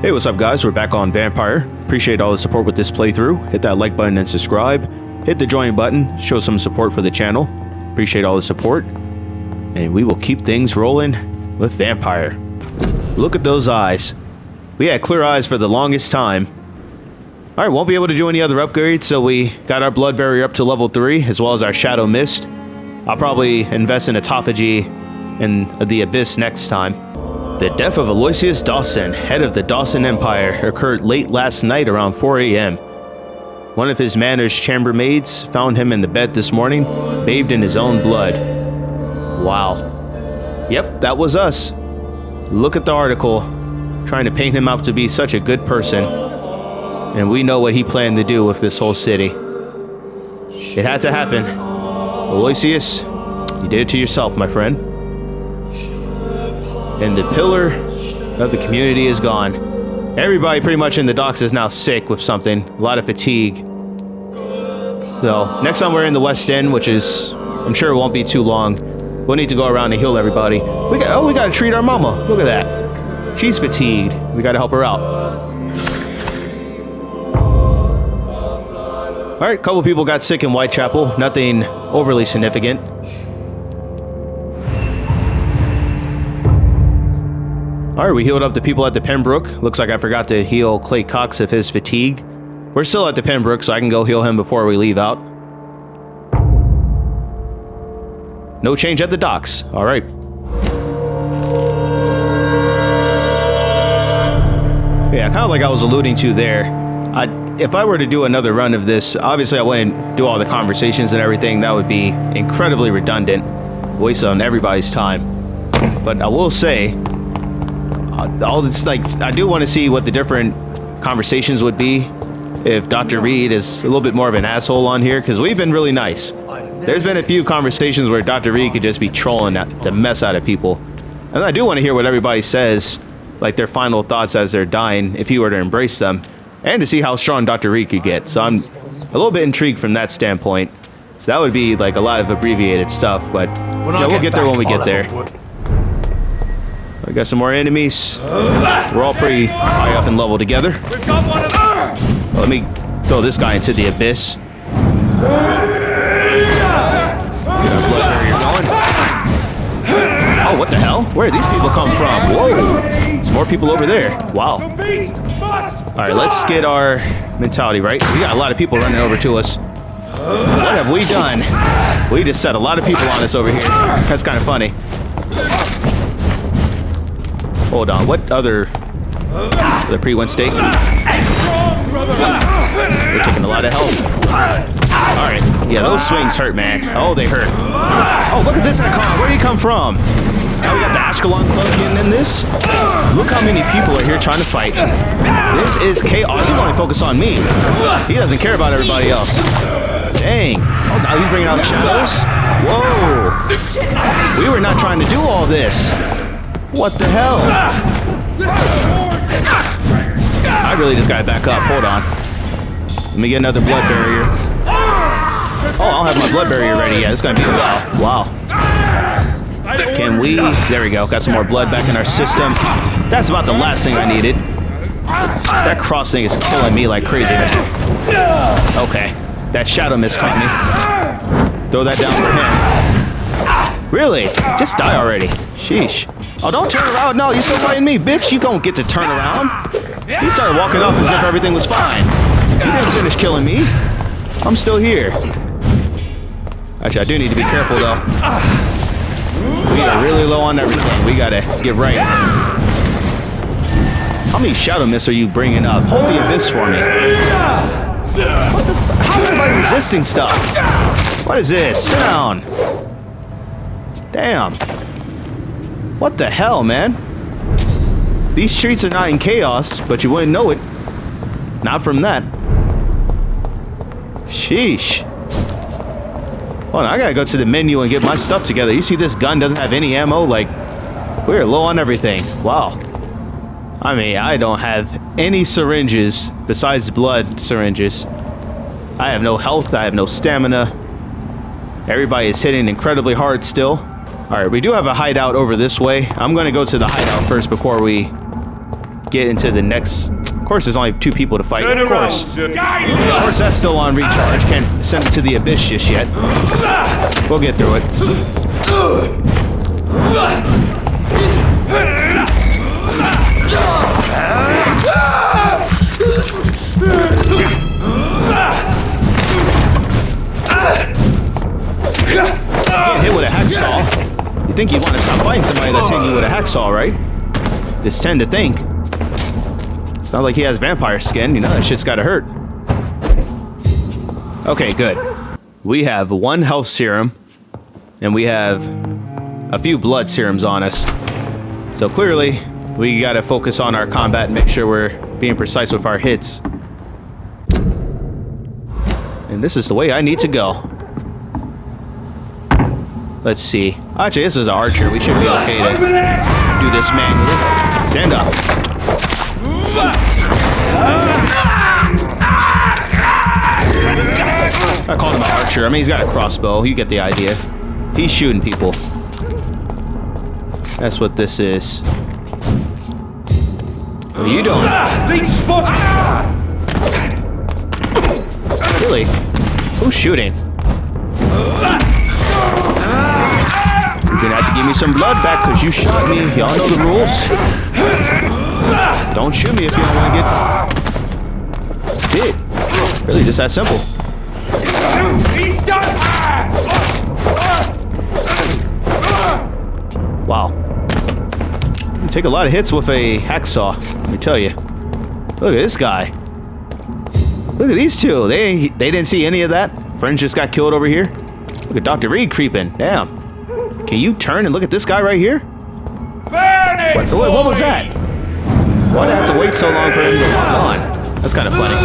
Hey, what's up guys? We're back on Vampyr. Appreciate all the support with this playthrough. Hit that like button and subscribe. Hit the join button. Show some support for the channel. Appreciate all the support. And we will keep things rolling with Vampyr. Look at those eyes. We had clear eyes for the longest time. Alright, won't be able to do any other upgrades, so we got our blood barrier up to level 3, as well as our shadow mist. I'll probably invest in autophagy in the abyss next time. The death of Aloysius Dawson, head of the Dawson Empire, occurred late last night around 4 a.m. One of his manor's chambermaids found him in the bed this morning, bathed in his own blood. Wow. Yep, that was us. Look at the article, trying to paint him out to be such a good person. And we know what he planned to do with this whole city. It had to happen. Aloysius, you did it to yourself, my friend. And the pillar of the community is gone. Everybody pretty much in the docks is now sick with something. A lot of fatigue. So, next time we're in the West End, which is, I'm sure it won't be too long, we'll need to go around and heal everybody. We gotta treat our mama. Look at that. She's fatigued. We gotta help her out. Alright, a couple people got sick in Whitechapel. Nothing overly significant. Alright, we healed up the people at the Pembroke. Looks like I forgot to heal Clay Cox of his fatigue. We're still at the Pembroke, so I can go heal him before we leave out. No change at the docks. Alright. Yeah, kind of like I was alluding to there. If I were to do another run of this, obviously I wouldn't do all the conversations and everything. That would be incredibly redundant. Waste on everybody's time. But I will say, I do want to see what the different conversations would be if Dr. Reid is a little bit more of an asshole on here, because we've been really nice. There's been a few conversations where Dr. Reid could just be trolling the mess out of people. And I do want to hear what everybody says, like their final thoughts as they're dying, if he were to embrace them, and to see how strong Dr. Reid could get. So I'm a little bit intrigued from that standpoint. So that would be like a lot of abbreviated stuff, but we'll get there when we get there. I got some more enemies. We're all pretty high up in level together. Let me throw this guy into the abyss. Get our blood barrier going. Oh, what the hell? Where did these people come from? Whoa! There's more people over there. Wow. Alright, let's get our mentality right. We got a lot of people running over to us. What have we done? We just set a lot of people on us over here. That's kind of funny. Hold on, what other... The pre-win stake? We're taking a lot of health. Alright, yeah, those swings hurt, man. Oh, they hurt. Oh, look at this icon. Where did he come from? Now we got the Ashkelon Club getting in this. Look how many people are here trying to fight. This is chaos. He's only focused on me. He doesn't care about everybody else. Dang. Oh, now he's bringing out shadows. Whoa. We were not trying to do all this. What the hell? I really just gotta back up. Hold on. Let me get another blood barrier. Oh, I don't have my blood barrier ready yet. It's gonna be a while. Wow. Can we? There we go. Got some more blood back in our system. That's about the last thing I needed. That cross thing is killing me like crazy. Okay. That shadow mist caught me. Throw that down for him. Really? Just die already. Sheesh. Oh, don't turn around. No, you still fighting me, bitch. You don't get to turn around. He started walking off as if everything was fine. He didn't finish killing me. I'm still here. Actually, I do need to be careful, though. We are really low on everything. We gotta get right. How many shadow mists are you bringing up? Hold the abyss for me. What the how is everybody resisting stuff? What is this? Sit down. Damn. What the hell, man? These streets are not in chaos, but you wouldn't know it. Not from that. Sheesh. Hold on, I gotta go to the menu and get my stuff together. You see this gun doesn't have any ammo? Like, we're low on everything. Wow. I mean, I don't have any syringes besides blood syringes. I have no health, I have no stamina. Everybody is hitting incredibly hard still. Alright, we do have a hideout over this way. I'm gonna go to the hideout first before we get into the next... Of course, there's only 2 people to fight. Of course, that's still on recharge. Can't send it to the abyss just yet. We'll get through it. Get hit with a hacksaw. You think you'd want to stop fighting somebody that's hitting you with a hacksaw, right? Just tend to think. It's not like he has vampire skin, you know, that shit's gotta hurt. Okay, good. We have 1 health serum, and we have a few blood serums on us. So clearly, we gotta focus on our combat and make sure we're being precise with our hits. And this is the way I need to go. Let's see. Actually, this is an archer. We should be okay to do this manually. Stand up. I called him an archer. I mean, he's got a crossbow. You get the idea. He's shooting people. That's what this is. What are you doing? Really? Who's shooting? You're gonna have to give me some blood back because you shot me. Y'all know the rules. Don't shoot me if you don't want to get hit. Really, just that simple. He's done. Wow. You take a lot of hits with a hacksaw, let me tell you. Look at this guy. Look at these 2. They didn't see any of that. Friends just got killed over here. Look at Dr. Reid creeping. Damn. Can you turn and look at this guy right here? What was that? Why'd I have to wait so long for him to walk on? That's kind of funny.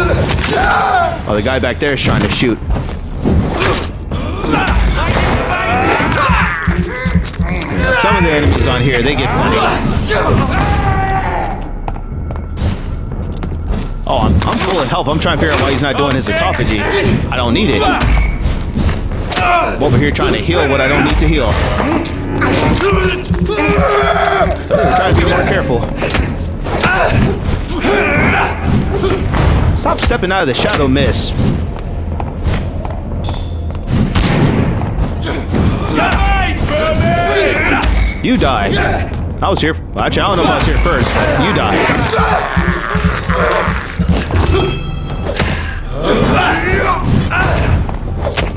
Oh, the guy back there is trying to shoot. Yeah, some of the enemies on here, they get funny. Oh, I'm full of health. I'm trying to figure out why he's not doing his autophagy. I don't need it. I'm over here trying to heal what I don't need to heal. So I'm trying to be more careful. Stop stepping out of the shadow mist. You die. I was here. Well, actually, I don't know if I was here first, but you die.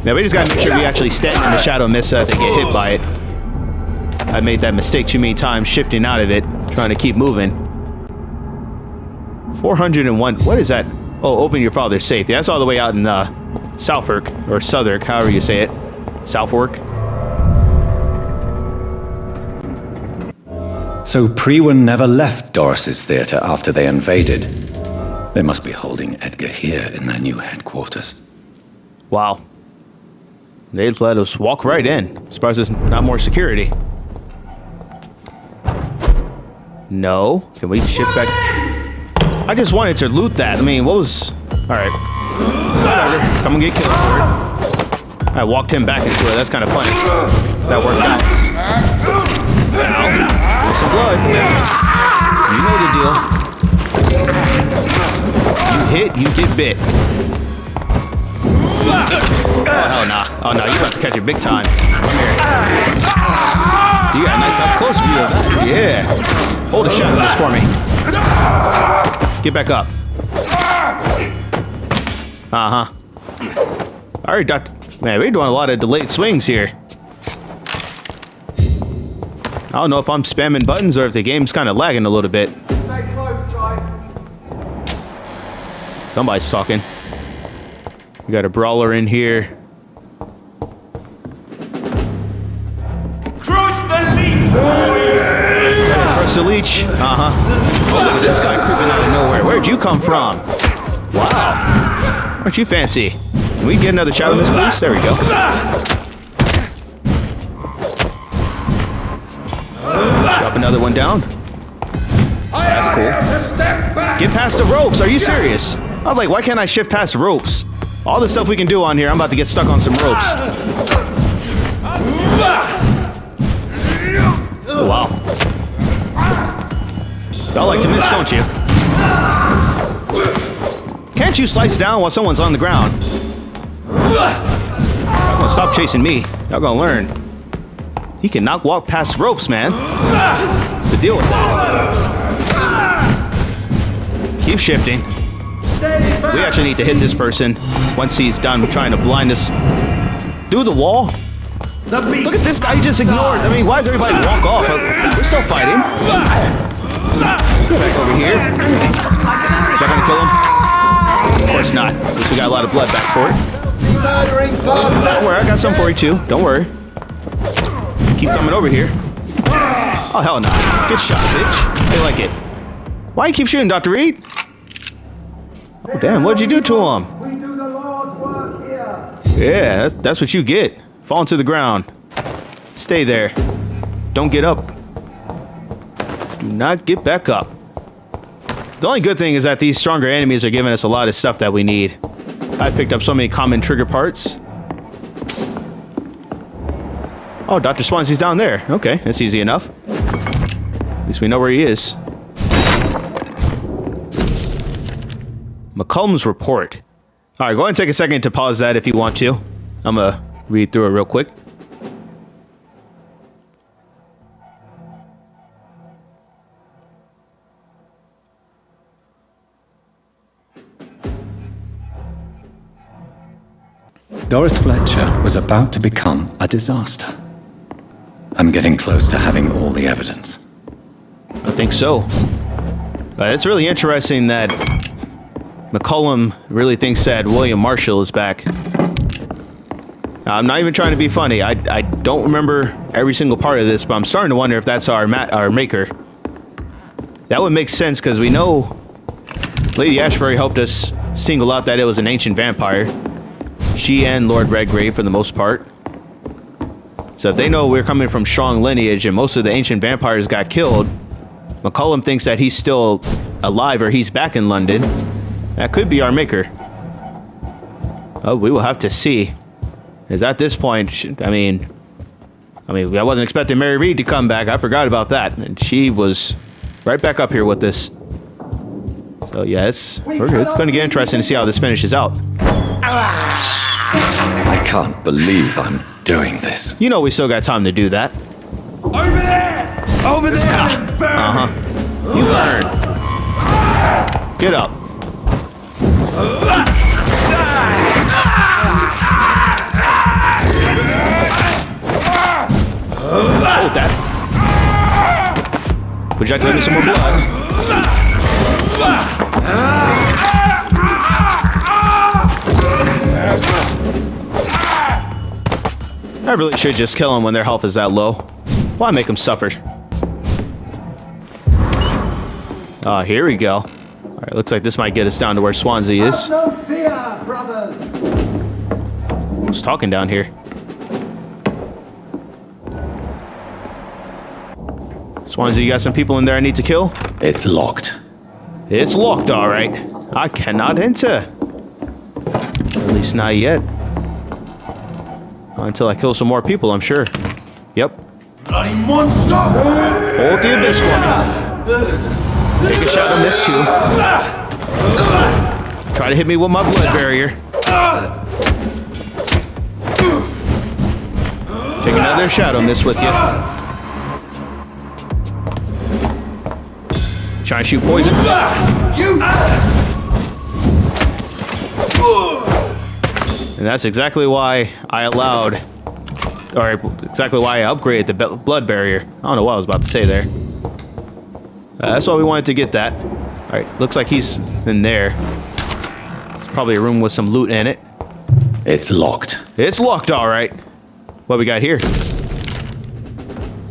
Now we just gotta make sure we actually stand in the shadow mist so that they get hit by it. I made that mistake too many times shifting out of it, trying to keep moving. 401. What is that? Oh, open your father's safe. Yeah, that's all the way out in Southwark, or Southwark, however you say it. Southwark. So Priwen never left Doris's theatre after they invaded. They must be holding Edgar here in their new headquarters. Wow. They'd let us walk right in. Surprised there's not more security. No. Can we shift back? I just wanted to loot that. I mean, what was... Alright. Whatever. Come and get killed for it. I walked him back into it. That's kind of funny. That worked out. Ow. There's some blood. You know the deal. You hit, you get bit. Oh, hell nah. Oh, no, you about to catch it big time. Come here. You got a nice up-close view of that. Yeah. Hold a shot of this for me. Get back up. Uh-huh. All right, Doctor. Man, we're doing a lot of delayed swings here. I don't know if I'm spamming buttons or if the game's kind of lagging a little bit. Stay close, guys. Somebody's talking. We got a brawler in here. Crush the leech, boys! Crush the leech. Uh-huh. Oh, look at this guy creeping out of nowhere. Where'd you come from? Wow. Aren't you fancy? Can we get another shot of this, please? There we go. Drop another one down. That's cool. Get past the ropes. Are you serious? I was like, why can't I shift past ropes? All the stuff we can do on here, I'm about to get stuck on some ropes. Oh, wow. Y'all like to miss, don't you? Can't you slice down while someone's on the ground? Y'all gonna stop chasing me. Y'all gonna learn. He cannot walk past ropes, man. What's the deal with that? Keep shifting. We actually need to hit this person once he's done trying to blind us. Do the wall? Look at this guy, he just ignored. I mean, why does everybody walk off? We're still fighting. Go back over here. Is that gonna kill him? Of course not. At least we got a lot of blood back for it. Don't worry, I got some for you too. Don't worry. Keep coming over here. Oh, hell no. Good shot, bitch. They like it. Why you keep shooting, Dr. Reid? Oh, damn, what'd you do to him? We do the Lord's work here. Yeah, that's what you get. Falling to the ground. Stay there. Don't get up. Do not get back up. The only good thing is that these stronger enemies are giving us a lot of stuff that we need. I picked up so many common trigger parts. Oh, Dr. Swansea's down there. Okay, that's easy enough. At least we know where he is. McCollum's report. All right, go ahead and take a second to pause that if you want to. I'm going to read through it real quick. Doris Fletcher was about to become a disaster. I'm getting close to having all the evidence. I think so. It's really interesting that McCollum really thinks that William Marshall is back. I'm not even trying to be funny. I don't remember every single part of this, but I'm starting to wonder if that's our maker. That would make sense because we know Lady Ashbury helped us single out that it was an ancient vampire. She and Lord Redgrave for the most part. So if they know we're coming from strong lineage and most of the ancient vampires got killed, McCollum thinks that he's still alive or he's back in London. That could be our maker. Oh, we will have to see. Because at this point, I mean, I wasn't expecting Mary Reid to come back. I forgot about that. And she was right back up here with this. So yeah, it's going to get interesting to see how this finishes out. I can't believe I'm doing this. You know we still got time to do that. Over there! Over there! Uh-huh. You burn. Get up. Hold that. Would you like to give me some more blood? I really should just kill them when their health is that low. Why make them suffer? Oh, here we go. Alright, looks like this might get us down to where Swansea is. Have no fear, brothers. Who's talking down here? Swansea, you got some people in there I need to kill? It's locked. It's locked, alright. I cannot enter. At least not yet. Until I kill some more people, I'm sure. Yep. Bloody monster! Hold the abyss for me. Take a shot on this too. Try to hit me with my blood barrier. Take another shot on this with you. Try and shoot poison. And that's exactly why I allowed, or exactly why I upgraded the blood barrier. I don't know what I was about to say there. That's why we wanted to get that. Alright, looks like he's in there. It's probably a room with some loot in it. It's locked. It's locked, alright. What we got here?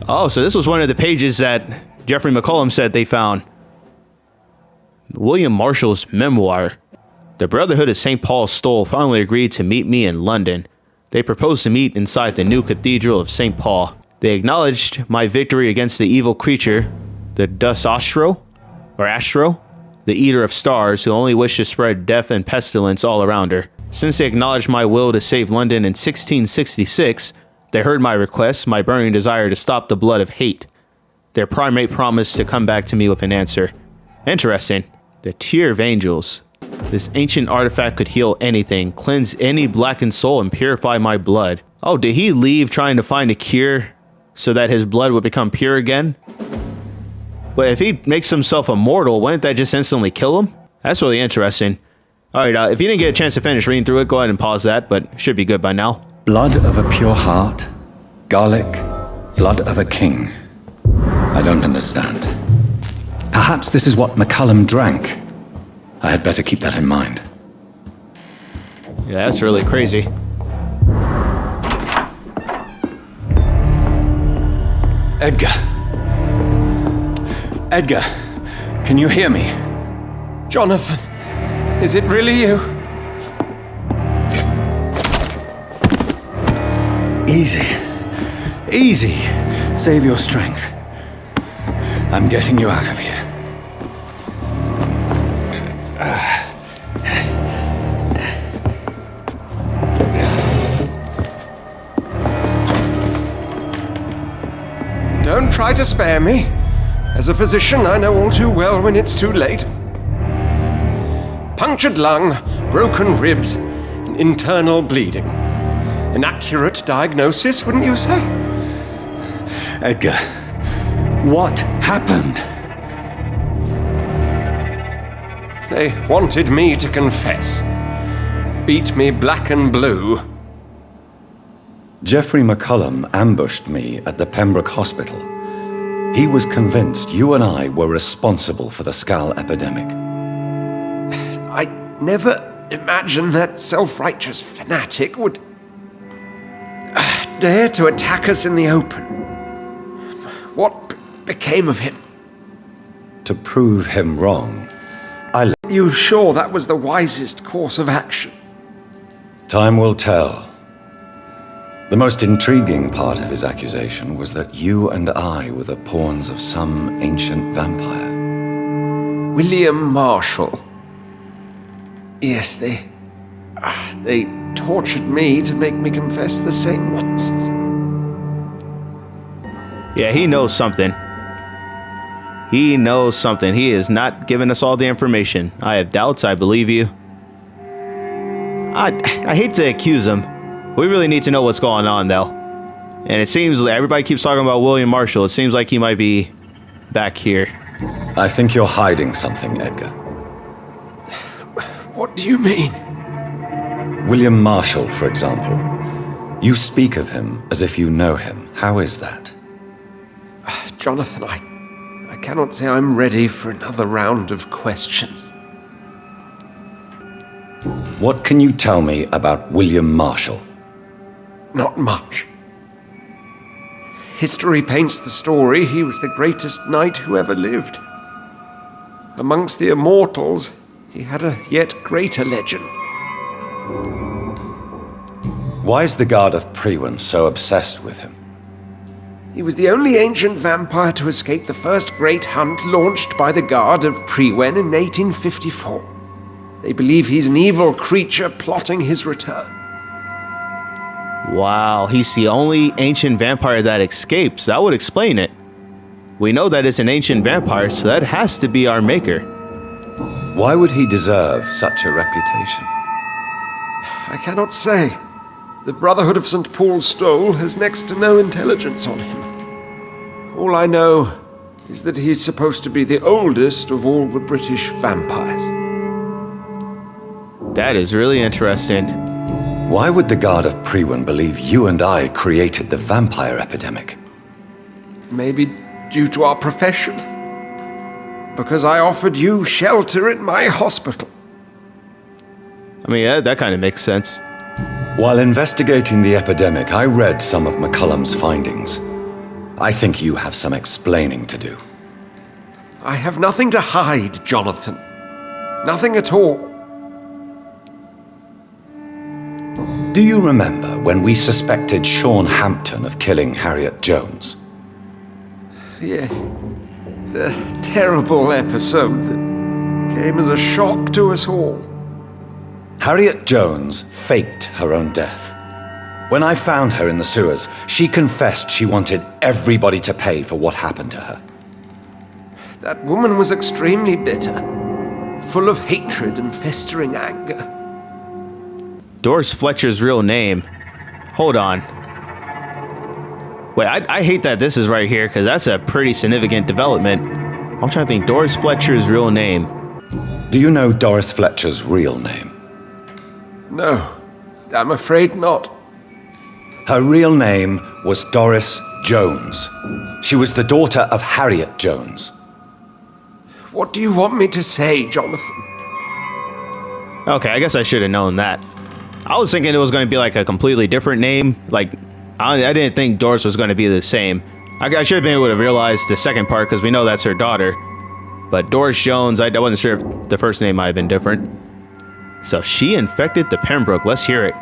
Oh, so this was one of the pages that Jeffrey McCollum said they found. William Marshall's memoir. The Brotherhood of St. Paul's Stole finally agreed to meet me in London. They proposed to meet inside the new Cathedral of St. Paul. They acknowledged my victory against the evil creature, the Astro, the Eater of Stars, who only wished to spread death and pestilence all around her. Since they acknowledged my will to save London in 1666, they heard my request, my burning desire to stop the blood of hate. Their primate promised to come back to me with an answer. Interesting. The Tear of Angels. This ancient artifact could heal anything, cleanse any blackened soul, and purify my blood. Oh, did he leave trying to find a cure so that his blood would become pure again? But if he makes himself immortal, wouldn't that just instantly kill him? That's really interesting. Alright, if you didn't get a chance to finish reading through it, go ahead and pause that, but it should be good by now. Blood of a pure heart, garlic, blood of a king. I don't understand. Perhaps this is what McCullum drank. I had better keep that in mind. Yeah, that's really crazy. Edgar. Edgar, can you hear me? Jonathan, is it really you? Easy. Easy. Save your strength. I'm getting you out of here. Don't try to spare me. As a physician, I know all too well when it's too late. Punctured lung, broken ribs, and internal bleeding. An accurate diagnosis, wouldn't you say? Edgar, what happened? They wanted me to confess. Beat me black and blue. Geoffrey McCullum ambushed me at the Pembroke Hospital. He was convinced you and I were responsible for the Skull epidemic. I never imagined that self-righteous fanatic would dare to attack us in the open. What became of him? To prove him wrong, You sure that was the wisest course of action? time will tell. The most intriguing part of his accusation was that you and I were the pawns of some ancient vampire. William Marshall. Yes, they tortured me to make me confess the same nonsense. Yeah, he knows something. He knows something. He is not giving us all the information. I have doubts. I believe you. I hate to accuse him. We really need to know what's going on, though. And it seems like everybody keeps talking about William Marshall. It seems like he might be back here. I think you're hiding something, Edgar. What do you mean? William Marshall, for example. You speak of him as if you know him. How is that? Jonathan, I cannot say I'm ready for another round of questions. What can you tell me about William Marshall? Not much. History paints the story he was the greatest knight who ever lived. Amongst the immortals, he had a yet greater legend. Why is the Guard of Priwen so obsessed with him? He was the only ancient vampire to escape the first great hunt launched by the Guard of Priwen in 1854. They believe he's an evil creature plotting his return. Wow, he's the only ancient vampire that escapes. That would explain it. We know that it's an ancient vampire, so that has to be our maker. Why would he deserve such a reputation? I cannot say. The Brotherhood of St. Paul's Stole has next to no intelligence on him. All I know is that he's supposed to be the oldest of all the British vampires. That is really interesting. Why would the Guard of Priwen believe you and I created the vampire epidemic? Maybe due to our profession. Because I offered you shelter in my hospital. I mean, that kind of makes sense. While investigating the epidemic, I read some of McCullum's findings. I think you have some explaining to do. I have nothing to hide, Jonathan. Nothing at all. Do you remember when we suspected Sean Hampton of killing Harriet Jones? Yes. The terrible episode that came as a shock to us all. Harriet Jones faked her own death. When I found her in the sewers, she confessed she wanted everybody to pay for what happened to her. That woman was extremely bitter. full of hatred and festering anger. Doris Fletcher's real name. Hold on. Wait, I hate that this is right here, because that's a pretty significant development. I'm trying to think. Doris Fletcher's real name. Do you know Doris Fletcher's real name? No, I'm afraid not. Her real name was Doris Jones. She was the daughter of Harriet Jones. What do you want me to say, Jonathan? Okay, I guess I should have known that. I was thinking it was going to be like a completely different name. Like, I didn't think Doris was going to be the same. I should have been able to realize the second part because we know that's her daughter. But Doris Jones, I wasn't sure if the first name might have been different. So she infected the Pembroke. Let's hear it.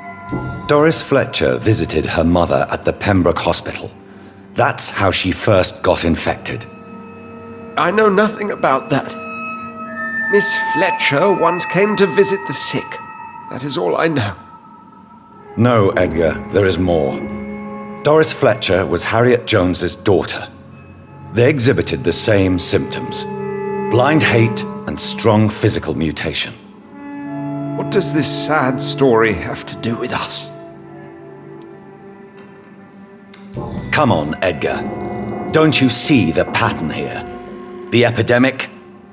Doris Fletcher visited her mother at the Pembroke Hospital. That's how she first got infected. I know nothing about that. Miss Fletcher once came to visit the sick. That is all I know. No, Edgar, there is more. Doris Fletcher was Harriet Jones's daughter. They exhibited the same symptoms: blind hate and strong physical mutation. What does this sad story have to do with us? Come on, Edgar. Don't you see the pattern here? The epidemic,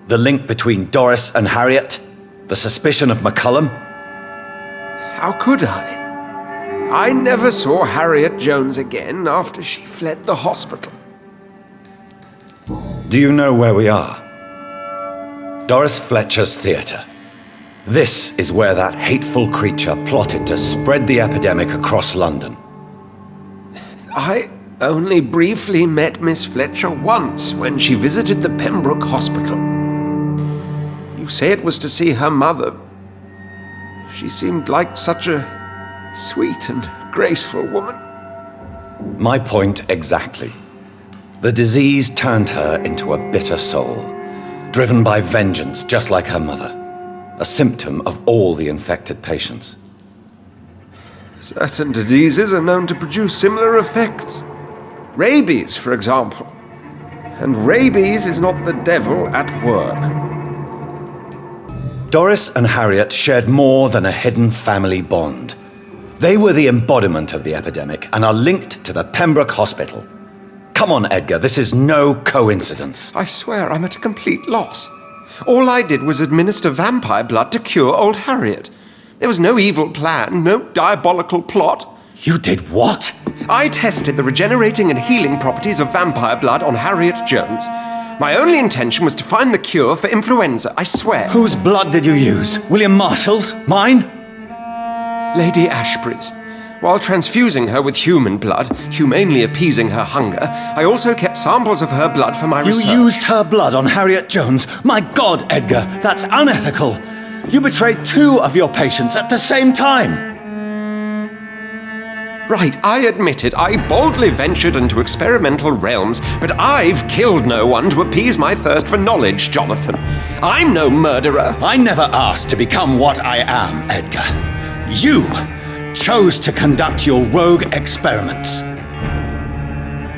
the link between Doris and Harriet, the suspicion of McCullum. How could I? I never saw Harriet Jones again after she fled the hospital. Do you know where we are? Doris Fletcher's theatre. This is where that hateful creature plotted to spread the epidemic across London. I only briefly met Miss Fletcher once when she visited the Pembroke Hospital. You say it was to see her mother. She seemed like such a sweet and graceful woman. My point exactly. The disease turned her into a bitter soul, driven by vengeance just like her mother, a symptom of all the infected patients. Certain diseases are known to produce similar effects. Rabies, for example. And rabies is not the devil at work. Doris and Harriet shared more than a hidden family bond. They were the embodiment of the epidemic and are linked to the Pembroke Hospital. Come on, Edgar, this is no coincidence. I swear I'm at a complete loss. All I did was administer vampire blood to cure old Harriet. There was no evil plan, no diabolical plot. You did what? I tested the regenerating and healing properties of vampire blood on Harriet Jones. My only intention was to find the cure for influenza, I swear. Whose blood did you use? William Marshall's? Mine? Lady Ashbury's. While transfusing her with human blood, humanely appeasing her hunger, I also kept samples of her blood for my research. You used her blood on Harriet Jones? My God, Edgar, that's unethical. You betrayed 2 of your patients at the same time. Right, I admit it. I boldly ventured into experimental realms, but I've killed no one to appease my thirst for knowledge, Jonathan. I'm no murderer. I never asked to become what I am, Edgar. You chose to conduct your rogue experiments.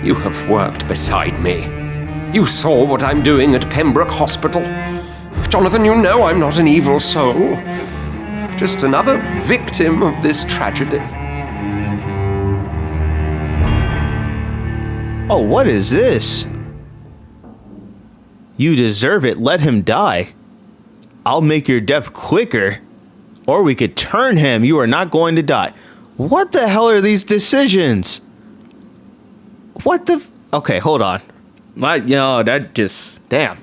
You have worked beside me. You saw what I'm doing at Pembroke Hospital. Jonathan, you know I'm not an evil soul. Just another victim of this tragedy. Oh, what is this? You deserve it. Let him die. I'll make your death quicker. Or we could turn him. You are not going to die. What the hell are these decisions? What the... Okay, hold on. That just... Damn.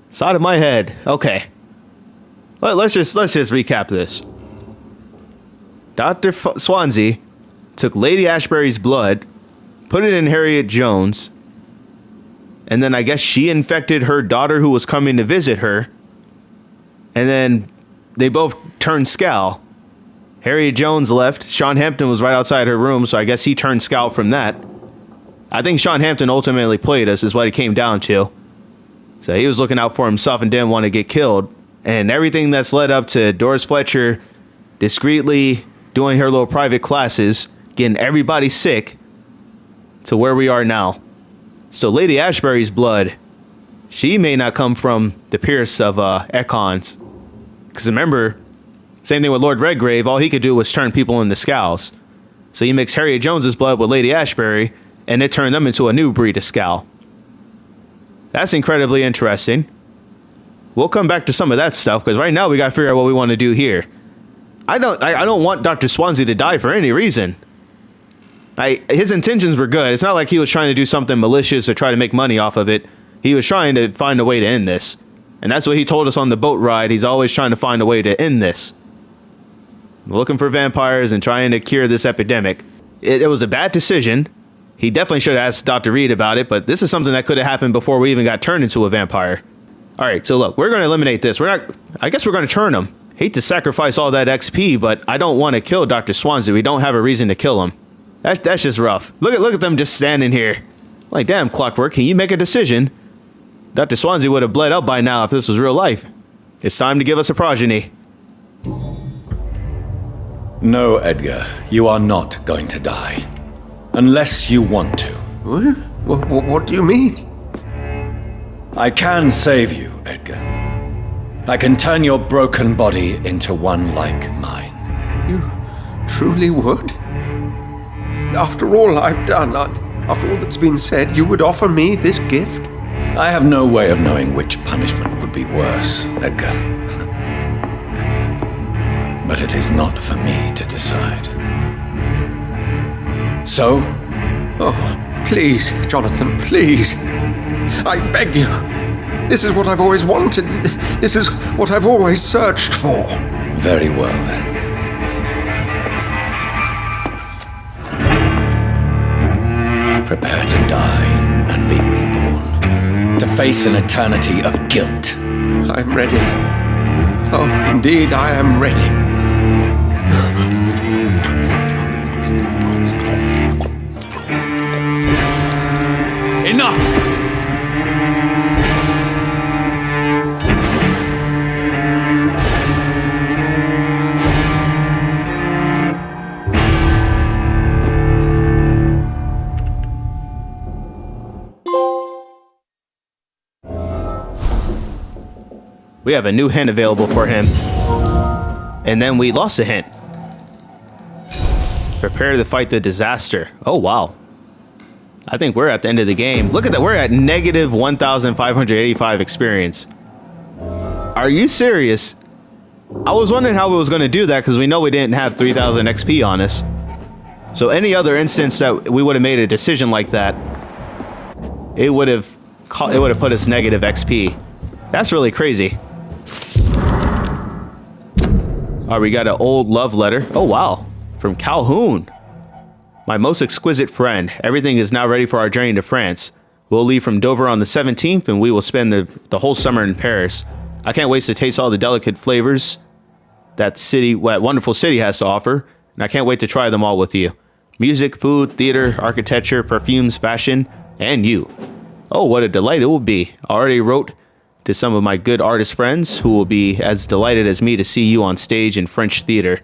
It's out of my head. Okay. Let's just recap this. Dr. Swansea took Lady Ashbury's blood, put it in Harriet Jones, and then I guess she infected her daughter who was coming to visit her, and then they both turned scowl. Harriet Jones left. Sean Hampton was right outside her room, so I guess he turned scowl from that. I think Sean Hampton ultimately played us, is what it came down to. So he was looking out for himself and didn't want to get killed. And everything that's led up to Doris Fletcher discreetly doing her little private classes, getting everybody sick, to where we are now. So Lady Ashbury's blood, she may not come from the Pierce of Econ's. Because remember, same thing with Lord Redgrave, all he could do was turn people into Scows. So he mixed Harriet Jones's blood with Lady Ashbury, and it turned them into a new breed of Scow. That's incredibly interesting. We'll come back to some of that stuff, because right now we gotta figure out what we want to do here. I don't want Dr. Swansea to die for any reason. His intentions were good. It's not like he was trying to do something malicious or try to make money off of it. He was trying to find a way to end this. And that's what he told us on the boat ride. He's always trying to find a way to end this. Looking for vampires and trying to cure this epidemic. It was a bad decision. He definitely should have asked Dr. Reid about it, but this is something that could have happened before we even got turned into a vampire. Alright, so look, we're going to eliminate this. I guess we're going to turn him. Hate to sacrifice all that XP, but I don't want to kill Dr. Swansea. We don't have a reason to kill him. That's just rough. Look at them just standing here. Like, damn, Klockwork, can you make a decision? Dr. Swansea would have bled out by now if this was real life. It's time to give us a progeny. No, Edgar, you are not going to die. Unless you want to. What do you mean? I can save you, Edgar. I can turn your broken body into one like mine. You truly would? After all I've done, after all that's been said, you would offer me this gift? I have no way of knowing which punishment would be worse, Edgar. But it is not for me to decide. So? Oh, please, Jonathan, please. I beg you. This is what I've always wanted. This is what I've always searched for. Very well, then. Prepare to die and be reborn. To face an eternity of guilt. I'm ready. Oh, indeed, I am ready. Enough! We have a new hint available for him. And then we lost a hint. Prepare to fight the disaster. Oh, wow. I think we're at the end of the game. Look at that. We're at negative 1,585 experience. Are you serious? I was wondering how we was going to do that because we know we didn't have 3,000 XP on us. So any other instance that we would have made a decision like that, it would have put us negative XP. That's really crazy. Alright, we got an old love letter. Oh, wow. From Calhoun. My most exquisite friend. Everything is now ready for our journey to France. We'll leave from Dover on the 17th, and we will spend the whole summer in Paris. I can't wait to taste all the delicate flavors that wonderful city has to offer, and I can't wait to try them all with you. Music, food, theater, architecture, perfumes, fashion, and you. Oh, what a delight it will be. I already wrote to some of my good artist friends who will be as delighted as me to see you on stage in French theater.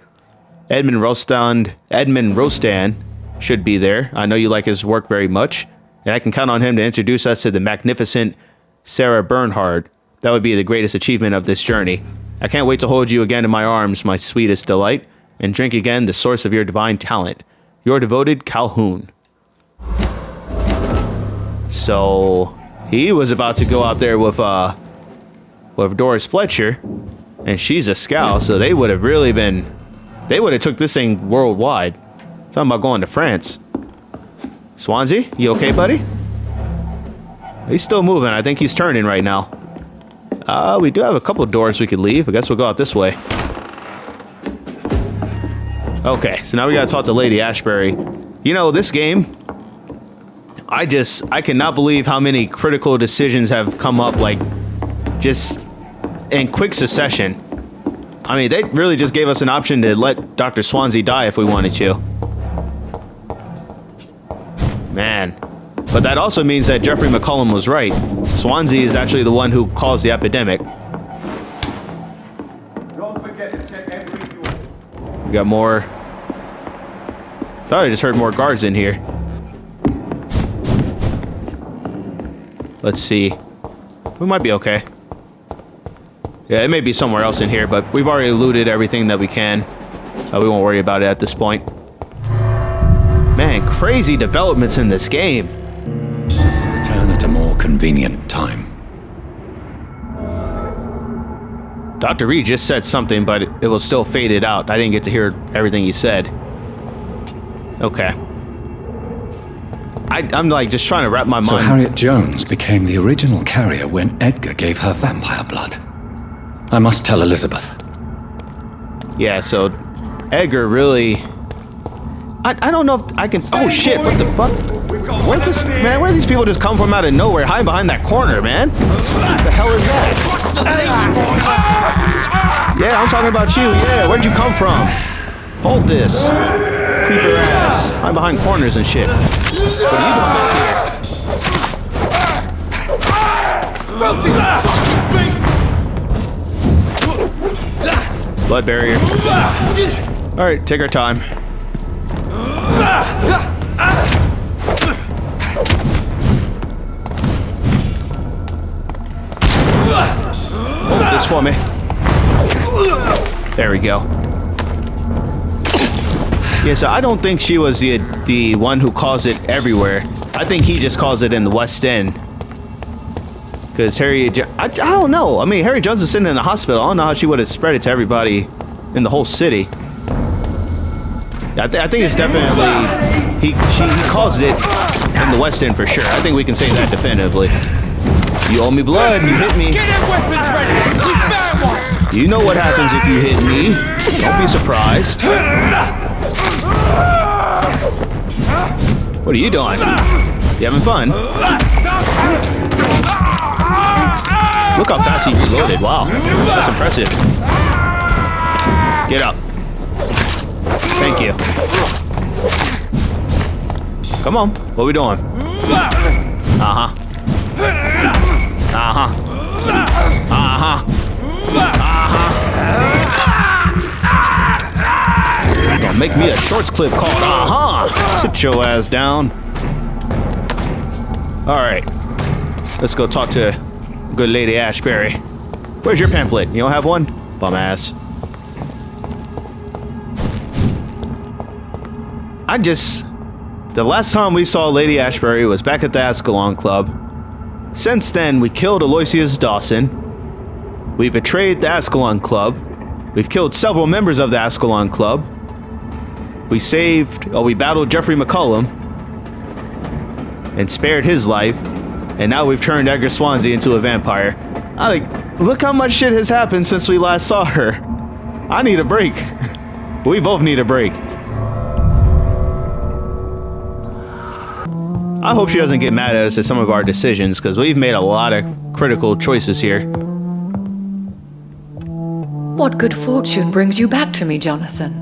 Edmond Rostand should be there. I know you like his work very much, and I can count on him to introduce us to the magnificent Sarah Bernhard. That would be the greatest achievement of this journey. I can't wait to hold you again in my arms, my sweetest delight, and drink again the source of your divine talent. Your devoted Calhoun. So he was about to go out there with Doris Fletcher, and she's a scout, so they would have took this thing worldwide. Talking about going to France. Swansea, you okay, buddy? He's still moving. I think he's turning right now. We do have a couple doors we could leave. I guess we'll go out this way. Okay, so now we gotta talk to Lady Ashbury. You know, this game, I cannot believe how many critical decisions have come up, like, just in quick succession. I mean, they really just gave us an option to let Dr. Swansea die if we wanted to. Man. But that also means that Jeffrey McCullum was right. Swansea is actually the one who caused the epidemic. Don't forget to check every door. We got more. Thought I just heard more guards in here. Let's see. We might be okay. Yeah, it may be somewhere else in here, but we've already looted everything that we can. We won't worry about it at this point. Man, crazy developments in this game. Return at a more convenient time. Dr. Reid just said something, but it was still faded out. I didn't get to hear everything he said. Okay. I'm like just trying to wrap my mind. So Harriet Jones became the original carrier when Edgar gave her vampire blood. I must tell Elizabeth. Yeah, so Edgar really... I don't know if I can... Oh shit, what the fuck? Where do these people just come from out of nowhere, hiding behind that corner, man? What the hell is that? Yeah, I'm talking about you. Yeah, where'd you come from? Hold this. Creeper ass. I'm behind corners and shit. What are you doing back here? Blood barrier. Alright, take our time. Hold this for me. There we go. Yeah, so I don't think she was the one who caused it everywhere. I think he just caused it in the West End. Because I don't know. I mean, Harry Jones is sitting in the hospital. I don't know how she would have spread it to everybody in the whole city. I think it's definitely... She caused it in the West End for sure. I think we can say that definitively. You owe me blood, you hit me. Get your weapons ready! You bad one! You know what happens if you hit me. Don't be surprised. What are you doing? You having fun? Look how fast he reloaded. Wow. That's impressive. Get up. Thank you. Come on. What are we doing? Uh-huh. Uh-huh. Uh-huh. You're gonna make me a shorts clip called uh-huh. Sit your ass down. Alright. Let's go talk to good Lady Ashbury. Where's your pamphlet? You don't have one? Bum ass. The last time we saw Lady Ashbury was back at the Ascalon Club. Since then, we killed Aloysius Dawson. We betrayed the Ascalon Club. We've killed several members of the Ascalon Club. We battled Jeffrey McCullum and spared his life. And now we've turned Edgar Swansea into a vampire. Look how much shit has happened since we last saw her. I need a break. We both need a break. I hope she doesn't get mad at us at some of our decisions, because we've made a lot of critical choices here. What good fortune brings you back to me, Jonathan?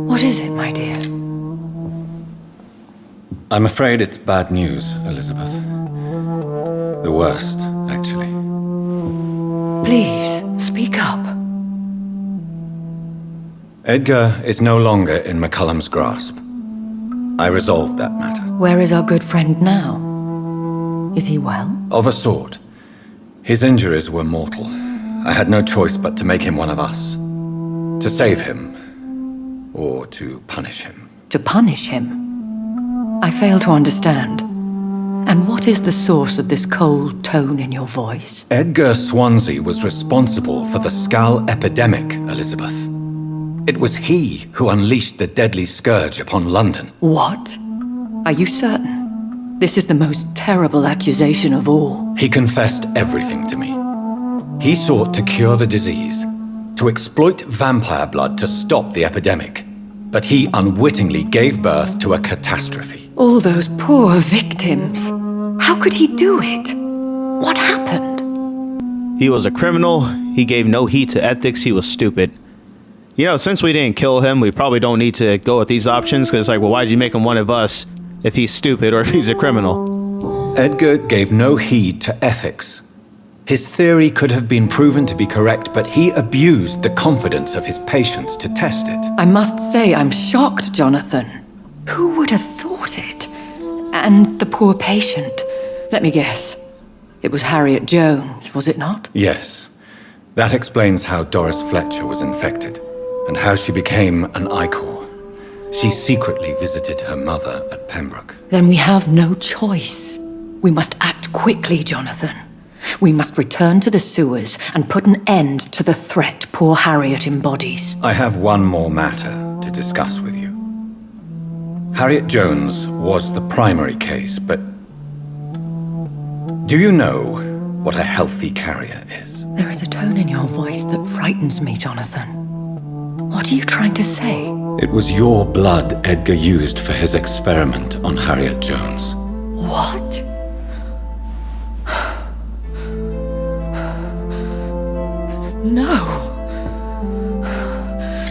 What is it, my dear? I'm afraid it's bad news, Elizabeth. The worst, actually. Please, speak up. Edgar is no longer in McCullum's grasp. I resolved that matter. Where is our good friend now? Is he well? Of a sort. His injuries were mortal. I had no choice but to make him one of us. To save him. Or to punish him. To punish him? I fail to understand. And what is the source of this cold tone in your voice? Edgar Swansea was responsible for the Skull Epidemic, Elizabeth. It was he who unleashed the deadly scourge upon London. What? Are you certain? This is the most terrible accusation of all. He confessed everything to me. He sought to cure the disease, to exploit vampire blood to stop the epidemic. But he unwittingly gave birth to a catastrophe. All those poor victims. How could he do it? What happened? He was a criminal. He gave no heed to ethics. He was stupid. You know, since we didn't kill him, we probably don't need to go with these options, because, well, why'd you make him one of us if he's stupid or if he's a criminal? Edgar gave no heed to ethics. His theory could have been proven to be correct, but he abused the confidence of his patients to test it. I must say I'm shocked, Jonathan. Who would have thought it? And the poor patient. Let me guess. It was Harriet Jones, was it not? Yes. That explains how Doris Fletcher was infected, and how she became an Ichor. She secretly visited her mother at Pembroke. Then we have no choice. We must act quickly, Jonathan. We must return to the sewers and put an end to the threat poor Harriet embodies. I have one more matter to discuss with you. Harriet Jones was the primary case, but do you know what a healthy carrier is? There is a tone in your voice that frightens me, Jonathan. What are you trying to say? It was your blood Edgar used for his experiment on Harriet Jones. What? No.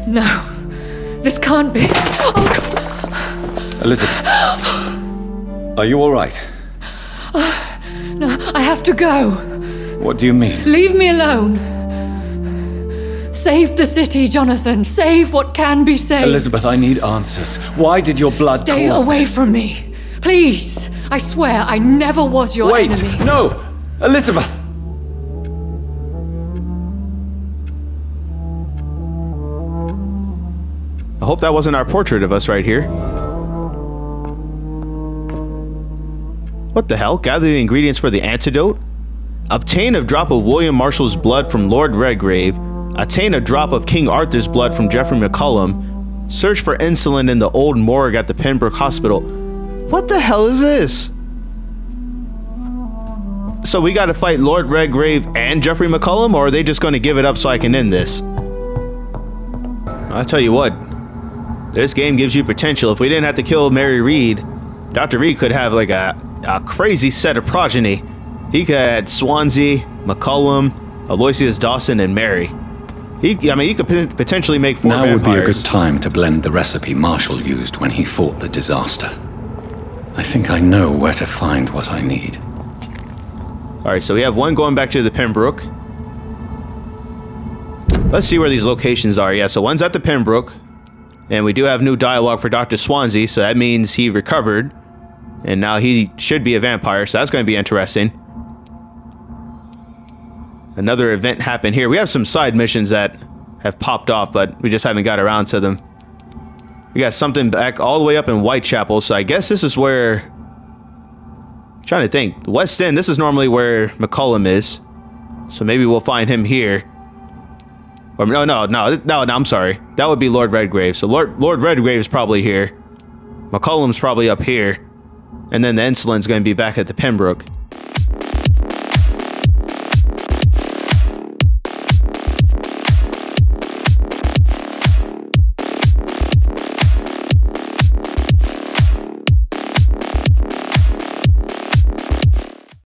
No. This can't be. Oh, God. Elizabeth, are you all right? No, I have to go. What do you mean? Leave me alone. Save the city, Jonathan. Save what can be saved. Elizabeth, I need answers. Why did your blood Stay cause away this? from me. Please. I swear I never was your Wait! enemy. No! Elizabeth! I hope that wasn't our portrait of us right here. What the hell? Gather the ingredients for the antidote? Obtain a drop of William Marshall's blood from Lord Redgrave. Obtain a drop of King Arthur's blood from Geoffrey McCullum. Search for insulin in the old morgue at the Pembroke Hospital. What the hell is this? So we gotta fight Lord Redgrave and Geoffrey McCullum, or are they just gonna give it up so I can end this? I'll tell you what. This game gives you potential. If we didn't have to kill Mary Reid, Dr. Reid could have like a crazy set of progeny. He could have Swansea, McCullum, Aloysius Dawson, and Mary. He could potentially make 4 Now vampires. would be a good time to blend the recipe Marshall used when he fought the disaster. I think I know where to find what I need. Alright, so we have one going back to the Pembroke. Let's see where these locations are. Yeah, so one's at the Pembroke. And we do have new dialogue for Dr. Swansea, so that means he recovered. And now he should be a vampire, so that's going to be interesting. Another event happened here. We have some side missions that have popped off, but we just haven't got around to them. We got something back all the way up in Whitechapel, so I guess this is where... I'm trying to think. West End, this is normally where McCullum is. So maybe we'll find him here. Or no, I'm sorry. That would be Lord Redgrave. So Lord Redgrave's probably here. McCullum's probably up here. And then the insulin's going to be back at the Pembroke.